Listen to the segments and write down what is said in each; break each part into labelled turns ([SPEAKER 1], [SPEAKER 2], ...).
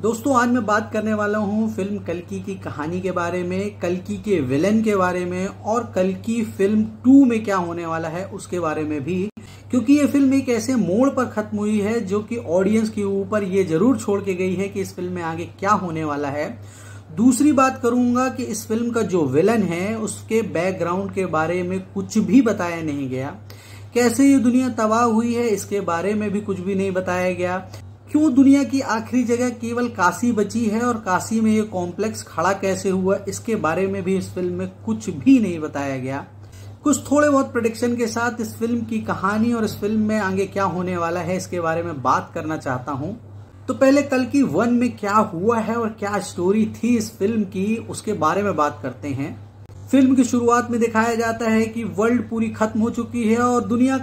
[SPEAKER 1] दोस्तों आज मैं बात करने वाला हूँ फिल्म कल्कि की कहानी के बारे में, कल्कि के विलेन के बारे में और कल्कि फिल्म 2 में क्या होने वाला है उसके बारे में भी, क्योंकि ये फिल्म एक ऐसे मोड़ पर खत्म हुई है जो कि ऑडियंस के ऊपर ये जरूर छोड़ के गई है कि इस फिल्म में आगे क्या होने वाला है। दूसरी बात करूंगा कि इस फिल्म का जो विलन है उसके बैकग्राउंड के बारे में कुछ भी बताया नहीं गया, कैसे ये दुनिया तबाह हुई है इसके बारे में भी कुछ भी नहीं बताया गया, क्यों दुनिया की आखिरी जगह केवल काशी बची है और काशी में ये कॉम्प्लेक्स खड़ा कैसे हुआ इसके बारे में भी इस फिल्म में कुछ भी नहीं बताया गया। कुछ थोड़े बहुत प्रेडिक्शन के साथ इस फिल्म की कहानी और इस फिल्म में आगे क्या होने वाला है इसके बारे में बात करना चाहता हूं। तो पहले कल्कि 1 में क्या हुआ है और क्या स्टोरी थी इस फिल्म की उसके बारे में बात करते हैं। फिल्म की शुरुआत में दिखाया जाता है कि वर्ल्ड पूरी खत्म हो चुकी है और दुनिया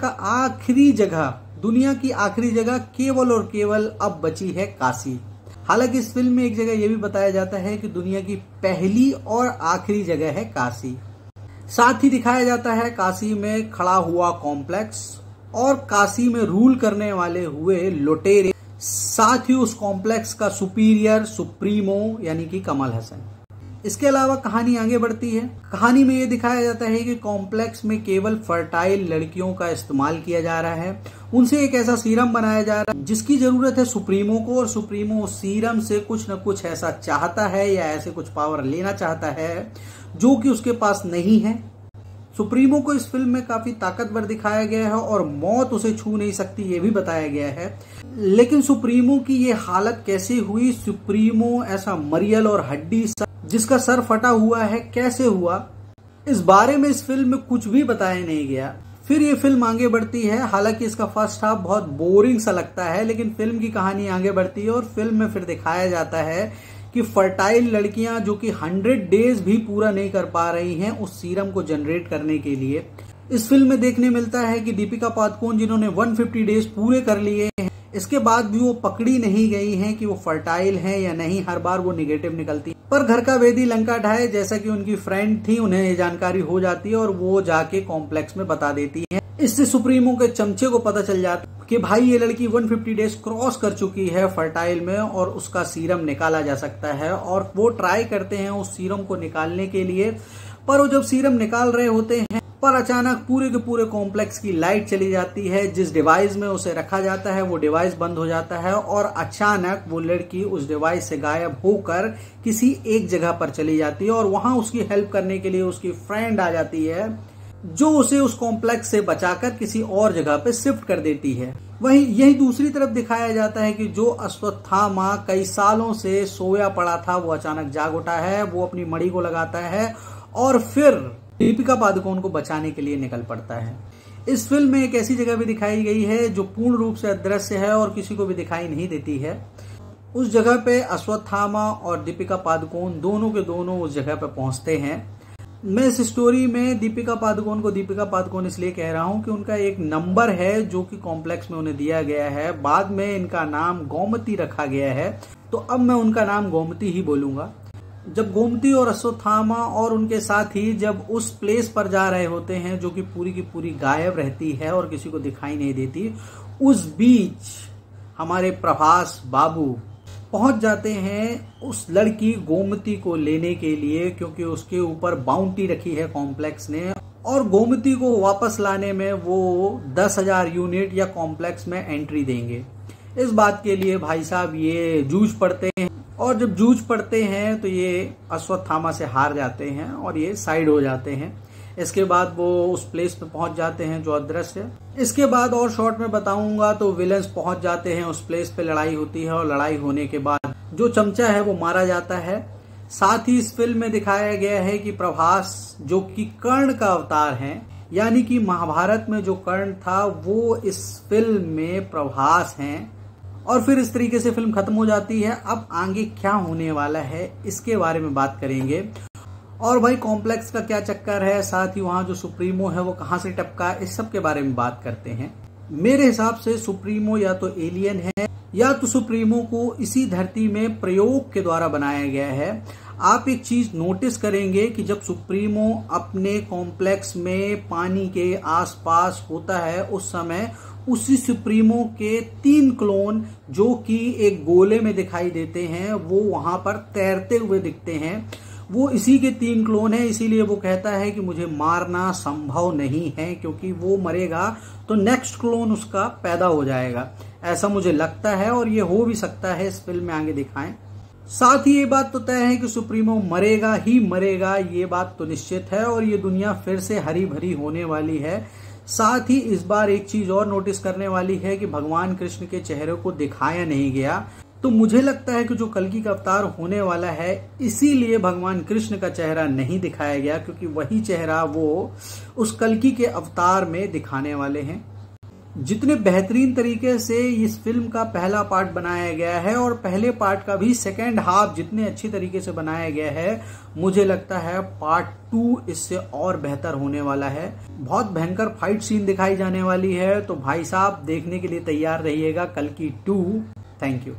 [SPEAKER 1] की आखिरी जगह केवल और केवल अब बची है काशी। हालांकि इस फिल्म में एक जगह यह भी बताया जाता है कि दुनिया की पहली और आखिरी जगह है काशी। साथ ही दिखाया जाता है काशी में खड़ा हुआ कॉम्प्लेक्स और काशी में रूल करने वाले हुए लुटेरे, साथ ही उस कॉम्प्लेक्स का सुपीरियर सुप्रीमो यानी कि कमल हसन। इसके अलावा कहानी आगे बढ़ती है। कहानी में ये दिखाया जाता है कि कॉम्प्लेक्स में केवल फर्टाइल लड़कियों का इस्तेमाल किया जा रहा है, उनसे एक ऐसा सीरम बनाया जा रहा है जिसकी जरूरत है सुप्रीमो को, और सुप्रीमो उस सीरम से कुछ न कुछ ऐसा चाहता है या ऐसे कुछ पावर लेना चाहता है जो कि उसके पास नहीं है। सुप्रीमो को इस फिल्म में काफी ताकतवर दिखाया गया है और मौत उसे छू नहीं सकती ये भी बताया गया है। लेकिन सुप्रीमो की ये हालत कैसे हुई, सुप्रीमो ऐसा मरियल और हड्डी जिसका सर फटा हुआ है कैसे हुआ, इस बारे में इस फिल्म में कुछ भी बताया नहीं गया। फिर ये फिल्म आगे बढ़ती है। हालांकि इसका फर्स्ट हाफ बहुत बोरिंग सा लगता है, लेकिन फिल्म की कहानी आगे बढ़ती है और फिल्म में फिर दिखाया जाता है कि फर्टाइल लड़कियां जो कि 100 डेज भी पूरा नहीं कर पा रही हैं उस सीरम को जनरेट करने के लिए। इस फिल्म में देखने मिलता है कि दीपिका पादुकोण जिन्होंने 150 डेज पूरे कर लिए हैं, इसके बाद भी वो पकड़ी नहीं गई हैं कि वो फर्टाइल हैं या नहीं। हर बार वो निगेटिव निकलती, पर घर का वेदी लंका ढाए, जैसा कि उनकी फ्रेंड थी उन्हें ये जानकारी हो जाती है और वो जाके कॉम्प्लेक्स में बता देती है। इससे सुप्रीमो के चमचे को पता चल जाता है कि भाई ये लड़की 150 डेज क्रॉस कर चुकी है फर्टाइल में और उसका सीरम निकाला जा सकता है। और वो ट्राई करते हैं उस सीरम को निकालने के लिए, पर वो जब सीरम निकाल रहे होते हैं पर अचानक पूरे के पूरे कॉम्प्लेक्स की लाइट चली जाती है। जिस डिवाइस में उसे रखा जाता है वो डिवाइस बंद हो जाता है और अचानक वो लड़की उस डिवाइस से गायब होकर किसी एक जगह पर चली जाती है और वहां उसकी हेल्प करने के लिए उसकी फ्रेंड आ जाती है जो उसे उस कॉम्प्लेक्स से बचाकर किसी और जगह पे शिफ्ट कर देती है। वहीं यही दूसरी तरफ दिखाया जाता है कि जो अश्वत्थामा कई सालों से सोया पड़ा था वो अचानक जाग उठा है, वो अपनी मणि को लगाता है और फिर दीपिका पादुकोण को बचाने के लिए निकल पड़ता है। इस फिल्म में एक ऐसी जगह भी दिखाई गई है जो पूर्ण रूप से अदृश्य है और किसी को भी दिखाई नहीं देती है। उस जगह पे अश्वत्थामा और दीपिका पादुकोण दोनों के दोनों उस जगह पे पहुंचते हैं। मैं इस स्टोरी में दीपिका पादुकोण को दीपिका पादुकोण इसलिए कह रहा हूं कि उनका एक नंबर है जो कि कॉम्प्लेक्स में उन्हें दिया गया है। बाद में इनका नाम गोमती रखा गया है, तो अब मैं उनका नाम गोमती ही बोलूंगा। जब गोमती और अश्वत्थामा और उनके साथी जब उस प्लेस पर जा रहे होते हैं जो कि पूरी की पूरी गायब रहती है और किसी को दिखाई नहीं देती, उस बीच हमारे प्रभास बाबू पहुंच जाते हैं उस लड़की गोमती को लेने के लिए, क्योंकि उसके ऊपर बाउंटी रखी है कॉम्प्लेक्स ने और गोमती को वापस लाने में वो 10,000 यूनिट या कॉम्प्लेक्स में एंट्री देंगे। इस बात के लिए भाई साहब ये जूझ पड़ते हैं और जब जूझ पड़ते हैं तो ये अश्वत्थामा से हार जाते हैं और ये साइड हो जाते हैं। इसके बाद वो उस प्लेस पे पहुंच जाते हैं जो अदृश्य है। इसके बाद और शॉर्ट में बताऊंगा तो विलन्स पहुंच जाते हैं उस प्लेस पे, लड़ाई होती है और लड़ाई होने के बाद जो चमचा है वो मारा जाता है। साथ ही इस फिल्म में दिखाया गया है कि प्रभास जो कि कर्ण का अवतार है, यानी कि महाभारत में जो कर्ण था वो इस फिल्म में प्रभास हैं। और फिर इस तरीके से फिल्म खत्म हो जाती है। अब आगे क्या होने वाला है इसके बारे में बात करेंगे और भाई कॉम्प्लेक्स का क्या चक्कर है, साथ ही वहां जो सुप्रीमो है वो कहां से टपका, इस सब के बारे में बात करते हैं। मेरे हिसाब से सुप्रीमो या तो एलियन है या तो सुप्रीमो को इसी धरती में प्रयोग के द्वारा बनाया गया है। आप एक चीज नोटिस करेंगे कि जब सुप्रीमो अपने कॉम्प्लेक्स में पानी के आसपास होता है उस समय उसी सुप्रीमो के 3 क्लोन जो कि एक गोले में दिखाई देते हैं, वो वहां पर तैरते हुए दिखते हैं। वो इसी के 3 क्लोन हैं, इसीलिए वो कहता है कि मुझे मारना संभव नहीं है, क्योंकि वो मरेगा तो नेक्स्ट क्लोन उसका पैदा हो जाएगा। ऐसा मुझे लगता है और ये हो भी सकता है, इस फिल्म में आगे दिखाएं। साथ ही ये बात तो तय है कि सुप्रीमो मरेगा ही मरेगा, ये बात तो निश्चित है और ये दुनिया फिर से हरी भरी होने वाली है। साथ ही इस बार एक चीज और नोटिस करने वाली है कि भगवान कृष्ण के चेहरे को दिखाया नहीं गया। तो मुझे लगता है कि जो कल्कि का अवतार होने वाला है, इसीलिए भगवान कृष्ण का चेहरा नहीं दिखाया गया, क्योंकि वही चेहरा वो उस कल्कि के अवतार में दिखाने वाले हैं। जितने बेहतरीन तरीके से इस फिल्म का पहला पार्ट बनाया गया है और पहले पार्ट का भी सेकेंड हाफ जितने अच्छी तरीके से बनाया गया है, मुझे लगता है पार्ट 2 इससे और बेहतर होने वाला है। बहुत भयंकर फाइट सीन दिखाई जाने वाली है, तो भाई साहब देखने के लिए तैयार रहिएगा कल्कि 2। Thank you.